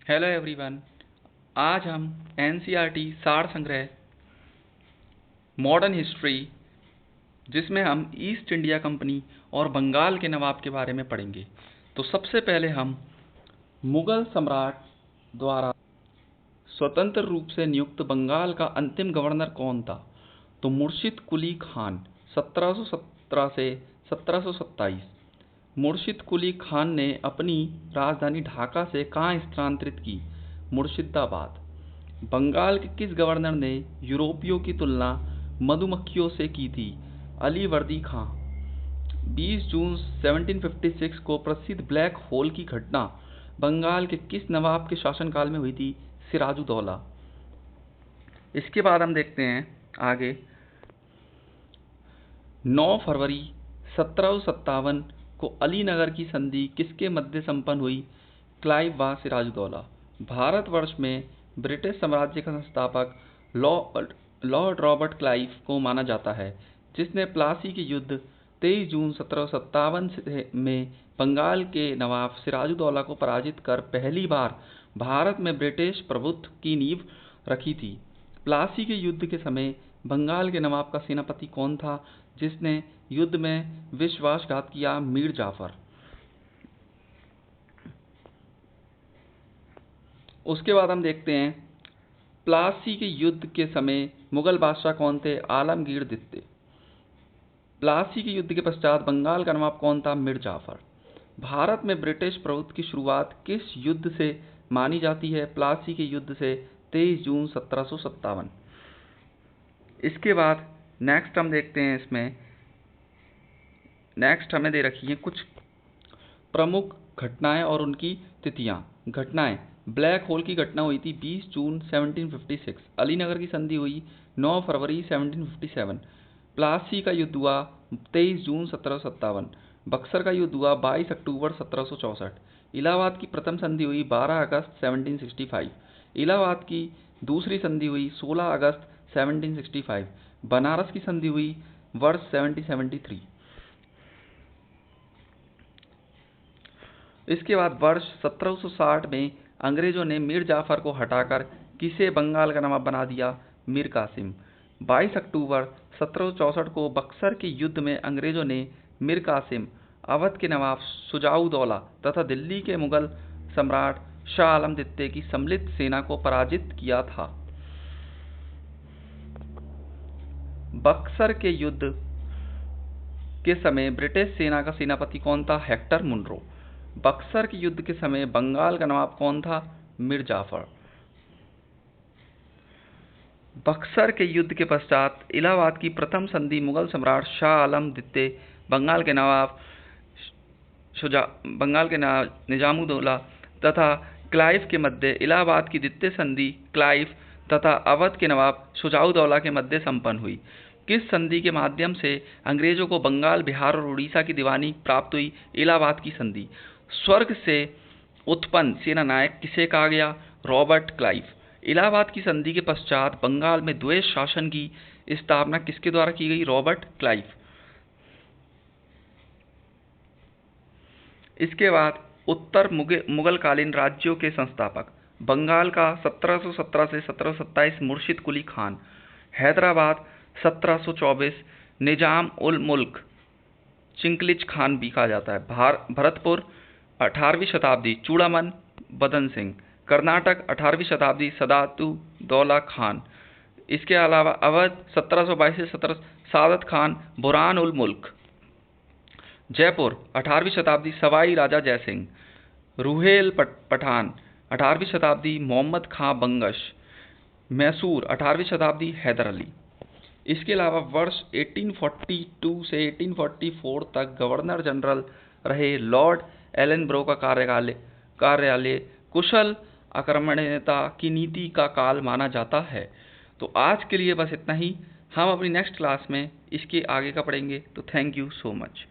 Hello everyone. आज हम NCERT सार संग्रह मॉडर्न हिस्ट्री, जिसमें हम ईस्ट इंडिया कंपनी और बंगाल के नवाब के बारे में पढ़ेंगे। तो सबसे पहले हम मुगल सम्राट द्वारा स्वतंत्र रूप से नियुक्त बंगाल का अंतिम गवर्नर कौन था? तो मुर्शिद कुली खान, 1717 से 1727। मुर्शिद कुली खान ने अपनी राजधानी ढाका से कहाँ स्थानांतरित की? मुर्शिदाबाद। बंगाल के किस गवर्नर ने यूरोपियों की तुलना मधुमक्खियों से की थी? अली वर्दी खां। 20 जून 1756 को प्रसिद्ध ब्लैक होल की घटना बंगाल के किस नवाब के शासनकाल में हुई थी? सिराजुद्दौला। इसके बाद हम देखते हैं आगे। 9 फरवरी 1757 को अलीनगर की संधि किसके मध्य संपन्न हुई? क्लाइव व सिराजुद्दौला। भारतवर्ष में ब्रिटिश साम्राज्य का संस्थापक लॉर्ड रॉबर्ट क्लाइव को माना जाता है, जिसने प्लासी के युद्ध 23 जून 1757 में बंगाल के नवाब सिराजुद्दौला को पराजित कर पहली बार भारत में ब्रिटिश प्रभुत्व की नींव रखी थी। प्लासी के युद्ध के समय बंगाल के नवाब का सेनापति कौन था, जिसने युद्ध में विश्वासघात किया? मीर जाफर। उसके बाद हम देखते हैं प्लासी के युद्ध के समय मुगल बादशाह कौन थे? आलमगीर द्वितीय। प्लासी के युद्ध के पश्चात बंगाल का नवाब कौन था? मीर जाफर। भारत में ब्रिटिश प्रभुत्व की शुरुआत किस युद्ध से मानी जाती है? प्लासी के युद्ध से, 23 जून 1757। इसके बाद नेक्स्ट हम देखते हैं, इसमें नेक्स्ट हमें दे रखी है कुछ प्रमुख घटनाएं और उनकी तिथियां। घटनाएं: ब्लैक होल की घटना हुई थी 20 जून 1756। अलीनगर की संधि हुई 9 फरवरी 1757। प्लासी का युद्ध हुआ 23 जून 1757। बक्सर का युद्ध हुआ 22 अक्टूबर 1764। इलाहाबाद की प्रथम संधि हुई 12 अगस्त 1765। इलाहाबाद की दूसरी संधि हुई 16 अगस्त 1765। बनारस की संधि हुई वर्ष 1773। इसके बाद वर्ष 1760 में अंग्रेजों ने मीर जाफर को हटाकर किसे बंगाल का नवाब बना दिया? मीर कासिम। 22 अक्टूबर 1764 को बक्सर के युद्ध में अंग्रेजों ने मीर कासिम, अवध के नवाब शुजाउद्दौला तथा दिल्ली के मुगल सम्राट शाह आलम द्वितीय की सम्मिलित सेना को पराजित किया था। बक्सर के युद्ध के समय ब्रिटिश सेना का सेनापति कौन था? Hector Munro. बक्सर के युद्ध के समय बंगाल का नवाब कौन था? मीर जाफर। बक्सर के युद्ध के पश्चात इलाहाबाद की प्रथम संधि मुगल सम्राट शाह आलम द्वितीय, बंगाल के निजामुद्दौला तथा क्लाइव के मध्य, इलाहाबाद की द्वितीय संधि क्लाइव तथा अवध के नवाब शुजाउद्दौला के मध्य संपन्न हुई। किस संधि के माध्यम से अंग्रेजों को बंगाल, बिहार और उड़ीसा की दीवानी प्राप्त हुई? इलाहाबाद की संधि। स्वर्ग से उत्पन्न सेनानायक किसे कहा गया? Robert Clive. इलाहाबाद की संधि के पश्चात बंगाल में द्वैत शासन की स्थापना किसके द्वारा की गई? Robert Clive. इसके बाद उत्तर मुगलकालीन राज्यों के संस्थापक। बंगाल का 1717 से 1727 मुर्शिद कुली खान। हैदराबाद 1724 निजाम उल मुल्क चिंकलिज खान भी कहा जाता है। भरतपुर 18वीं शताब्दी चूड़ामन बदन सिंह। कर्नाटक 18वीं शताब्दी सदातु दौला खान। इसके अलावा अवध 1722 से 17 सादत खान बुरहान उल मुल्क। जयपुर 18वीं शताब्दी सवाई राजा जयसिंह। रुहेल पठान 18वीं शताब्दी मोहम्मद खां बंगश। मैसूर 18वीं शताब्दी हैदर अली। इसके अलावा वर्ष 1842 से 1844 तक गवर्नर जनरल रहे लॉर्ड एलनब्रो का कार्यालय कुशल आक्रमणीयता की नीति का काल माना जाता है। तो आज के लिए बस इतना ही। हम अपनी नेक्स्ट क्लास में इसके आगे का पढ़ेंगे। तो थैंक यू सो मच।